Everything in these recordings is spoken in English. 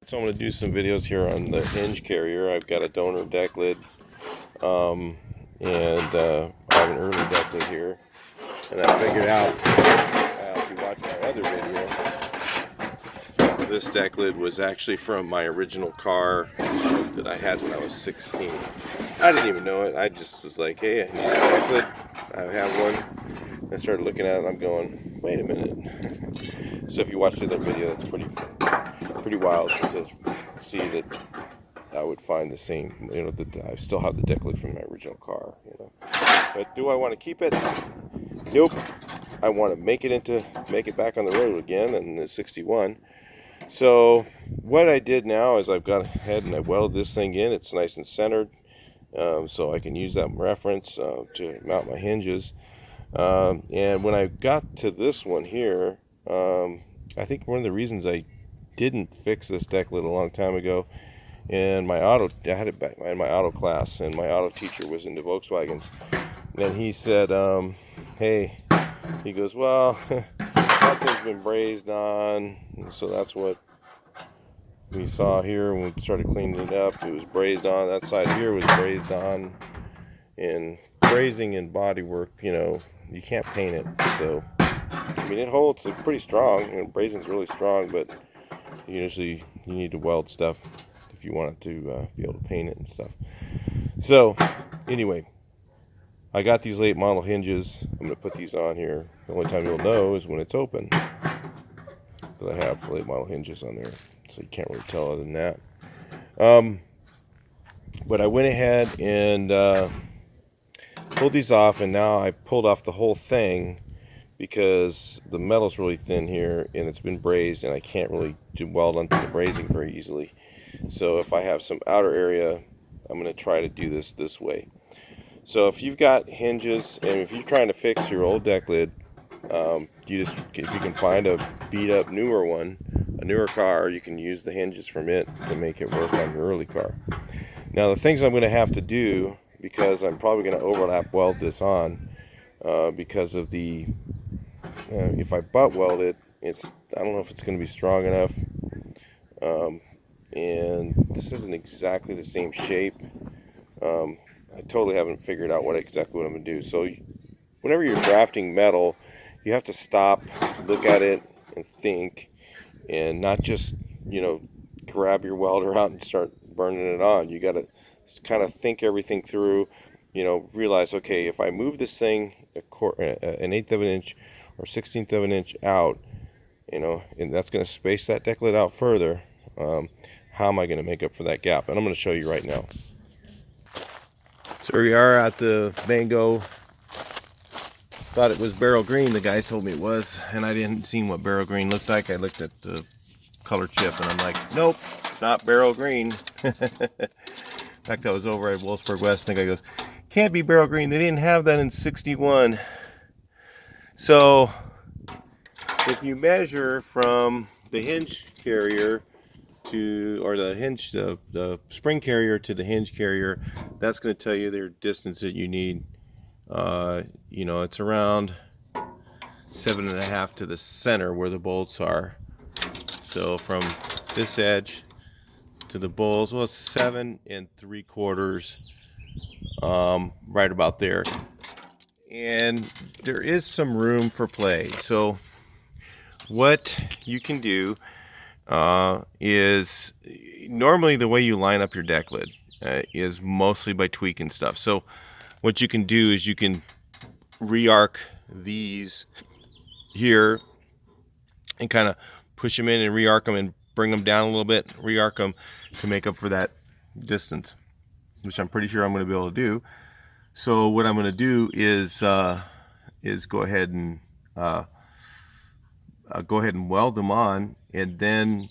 So I'm going to do some videos here on the Hinge carrier. I've got a donor deck lid, and I have an early deck lid here. And I figured out, if you watch my other video, this deck lid was actually from my original car that I had when I was 16. I didn't even know it. I just was like, hey, I need a deck lid. I have one. I started looking at it and I'm going, wait a minute. So if you watch the other video, that's pretty wild to see that I would find the same, that I still have the deck lid from my original car, But do I want to keep it? Nope. I want to make it back on the road again in the 61. So what I did now is I've got ahead and I welded this thing in. It's nice and centered, so I can use that reference to mount my hinges. And when I got to this one here, I think one of the reasons I didn't fix this deck lid a long time ago, and I had it back in my auto class, and my auto teacher was into Volkswagens, and he said, hey, he goes, well, that thing's been brazed on, and so that's what we saw here when we started cleaning it up. It was brazed on. That side here was brazed on, and brazing and bodywork, you can't paint it. So, I mean, it holds pretty strong. Brazing's really strong, but usually you need to weld stuff if you want it to be able to paint it and stuff. So, anyway, I got these late model hinges. I'm going to put these on here. The only time you'll know is when it's open that I have late model hinges on there. So you can't really tell other than that. But I went ahead and pulled these off, and now I pulled off the whole thing because the metal's really thin here and it's been brazed, and I can't really weld onto the brazing very easily. So if I have some outer area, I'm going to try to do this way. So if you've got hinges, and if you're trying to fix your old deck lid, if you can find a beat up a newer car, you can use the hinges from it to make it work on your early car. Now the things I'm going to have to do, because I'm probably going to overlap weld this on, because of the if I butt weld it, I don't know if it's going to be strong enough, and this isn't exactly the same shape. I totally haven't figured out exactly what I'm going to do. So whenever you're grafting metal, you have to stop, look at it, and think, and not just grab your welder out and start burning it on. You got to kind of think everything through. Realize, okay, if I move this thing an eighth of an inch or 16th of an inch out, and that's going to space that deck lid out further, how am I going to make up for that gap? And I'm going to show you right now. So here we are at the Mango. Thought it was beryl green. The guy told me it was, and I didn't see what beryl green looked like. I looked at the color chip, and I'm like, nope, not beryl green. In fact, I was over at Wolfsburg West, and the guy goes, can't be beryl green. They didn't have that in 61. So if you measure from the hinge carrier or the spring carrier to the hinge carrier, that's going to tell you the distance that you need. It's around 7.5 to the center where the bolts are. So from this edge to the bolts, well, it's 7 3/4, right about there. And there is some room for play. So what you can do is, normally the way you line up your deck lid is mostly by tweaking stuff. So what you can do is you can re-arc these here and kind of push them in and re-arc them and bring them down a little bit, re-arc them to make up for that distance, which I'm pretty sure I'm going to be able to do. So what I'm going to do is go ahead and weld them on, and then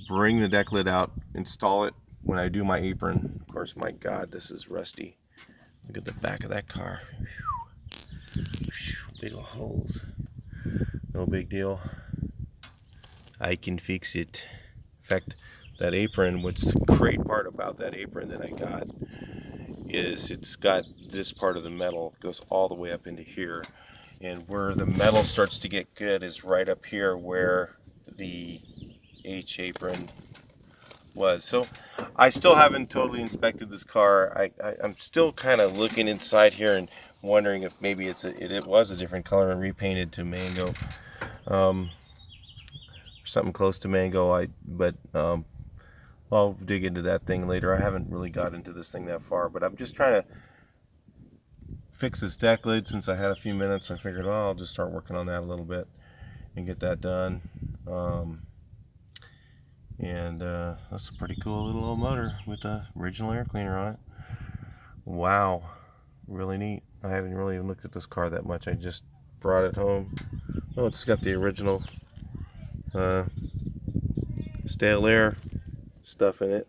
bring the deck lid out, install it when I do my apron. Of course, my God, this is rusty. Look at the back of that car. Big old holes. No big deal. I can fix it. In fact, that apron, what's the great part about that apron that I got is it's got this part of the metal goes all the way up into here, and where the metal starts to get good is right up here where the H apron was. So I still haven't totally inspected this car. I'm still kind of looking inside here and wondering if maybe it was a different color and repainted to mango, something close to mango. But I'll dig into that thing later. I haven't really got into this thing that far, but I'm just trying to fix this deck lid. Since I had a few minutes, I figured, oh, I'll just start working on that a little bit and get that done. That's a pretty cool little old motor with the original air cleaner on it. Wow, really neat. I haven't really even looked at this car that much. I just brought it home. Oh, it's got the original stale air stuff in it.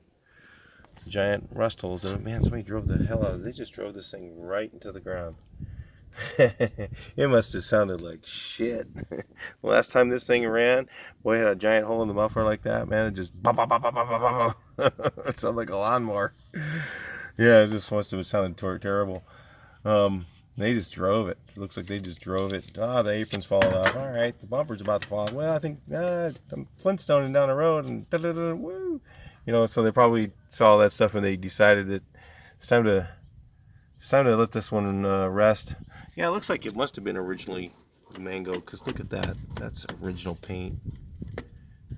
Giant rust holes in it. Man, somebody drove the hell out of it. They just drove this thing right into the ground. It must have sounded like shit. Last time this thing ran, boy, it had a giant hole in the muffler like that, man. It just it sounded like a lawnmower. Yeah, it just must have sounded terrible. They just drove it. It looks like they just drove it. Ah, the apron's falling off. All right, the bumper's about to fall off. Well, I think I'm Flintstoning down the road and woo. So they probably saw that stuff and they decided that it's time to let this one rest. Yeah, it looks like it must have been originally mango, because look at that. That's original paint.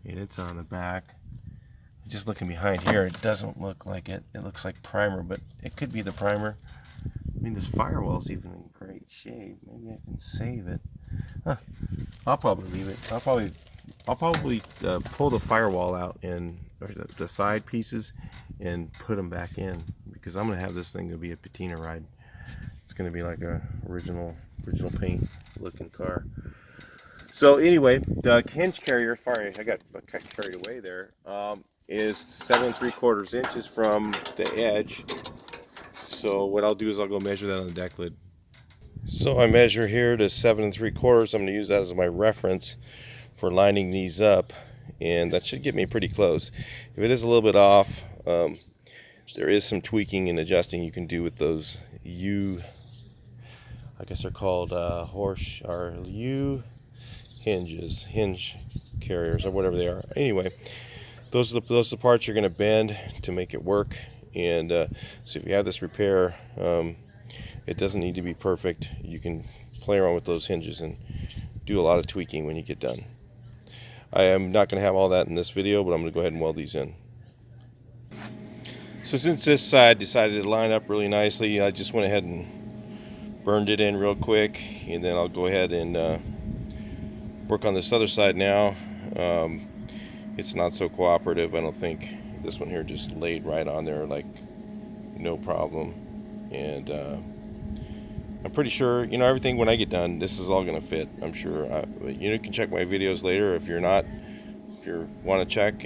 And it's on the back. Just looking behind here, it doesn't look like it. It looks like primer, but it could be the primer. I mean, this firewall's even in great shape. Maybe I can save it. Huh. I'll probably leave it. I'll probably pull the firewall out and the side pieces and put them back in, because I'm gonna have this thing to be a patina ride. It's gonna be like a original paint looking car. So anyway, the hinge carrier, sorry, I got carried away there, is 7 3/4 inches from the edge. So what I'll do is I'll go measure that on the deck lid. So I measure here to 7 3/4. I'm going to use that as my reference for lining these up, and that should get me pretty close. If it is a little bit off, there is some tweaking and adjusting you can do with those I guess they're called hinge carriers or whatever they are. Anyway, those are the parts you're going to bend to make it work. And so if you have this repair, it doesn't need to be perfect. You can play around with those hinges and do a lot of tweaking when you get done. I am not going to have all that in this video, but I'm going to go ahead and weld these in. So since this side decided to line up really nicely, I just went ahead and burned it in real quick, and then I'll go ahead and work on this other side now. It's not so cooperative, I don't think. This one here just laid right on there like no problem, and I'm pretty sure, everything when I get done, this is all gonna fit, I'm sure. You can check my videos later if you want to check,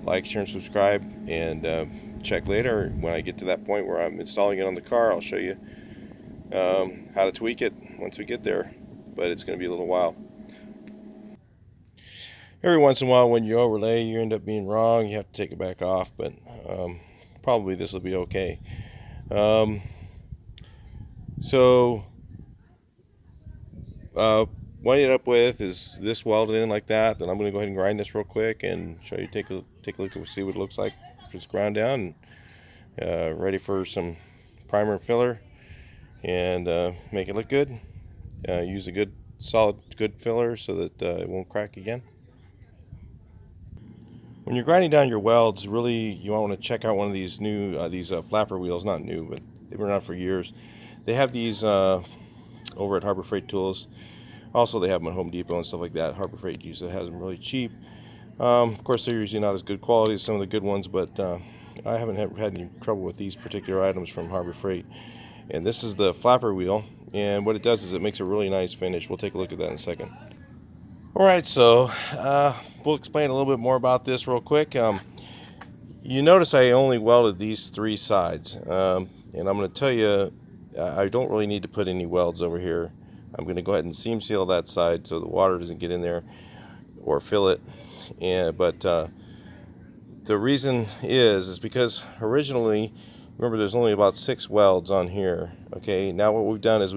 like, share, and subscribe, and check later when I get to that point where I'm installing it on the car. I'll show you how to tweak it once we get there, but it's going to be a little while. Every once in a while when you overlay, you end up being wrong. You have to take it back off, but probably this will be okay. What I ended up with is this welded in like that. Then I'm going to go ahead and grind this real quick and show you, take a look and see what it looks like. Just ground down and ready for some primer and filler, and make it look good. Use a good filler so that it won't crack again. When you're grinding down your welds, really you want to check out one of these new flapper wheels. Not new, but they've been around for years. They have these over at Harbor Freight Tools. Also, they have them at Home Depot and stuff like that. Harbor Freight usually has them really cheap. Of course, they're usually not as good quality as some of the good ones, but I haven't had any trouble with these particular items from Harbor Freight. And this is the flapper wheel, and what it does is it makes a really nice finish. We'll take a look at that in a second. Alright, so we'll explain a little bit more about this real quick. You notice I only welded these 3 sides, and I'm going to tell you I don't really need to put any welds over here. I'm going to go ahead and seam seal that side so the water doesn't get in there or fill it. But the reason is because originally, remember, there's only about 6 welds on here. Okay, now what we've done is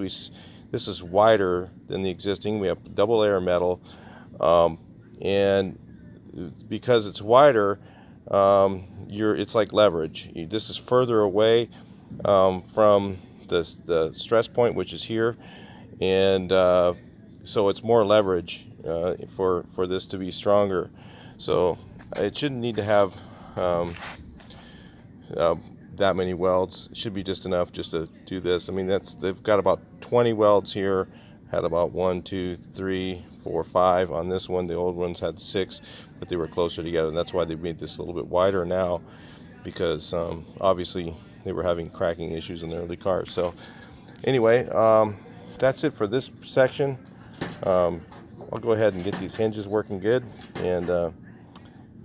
this is wider than the existing. We have double layer metal, and because it's wider, it's like leverage. This is further away from the stress point, which is here, and so it's more leverage for this to be stronger. So it shouldn't need to have that many welds. It should be just enough just to do this. I mean, they've got about 20 welds here. Had about 1, 2, 3, 4, 5 on this one. The old ones had 6, but they were closer together, and that's why they made this a little bit wider now, because obviously they were having cracking issues in the early cars. So anyway, that's it for this section. I'll go ahead and get these hinges working good and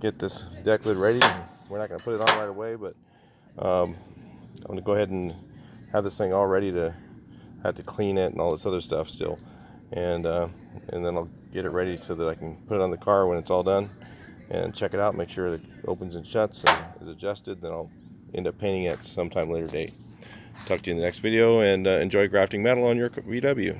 get this deck lid ready. We're not going to put it on right away, but I'm going to go ahead and have this thing all ready to have to clean it and all this other stuff still, and then I'll get it ready so that I can put it on the car when it's all done and check it out, make sure it opens and shuts and is adjusted. Then I'll end up painting it sometime later date. Talk to you in the next video, and enjoy grafting metal on your VW.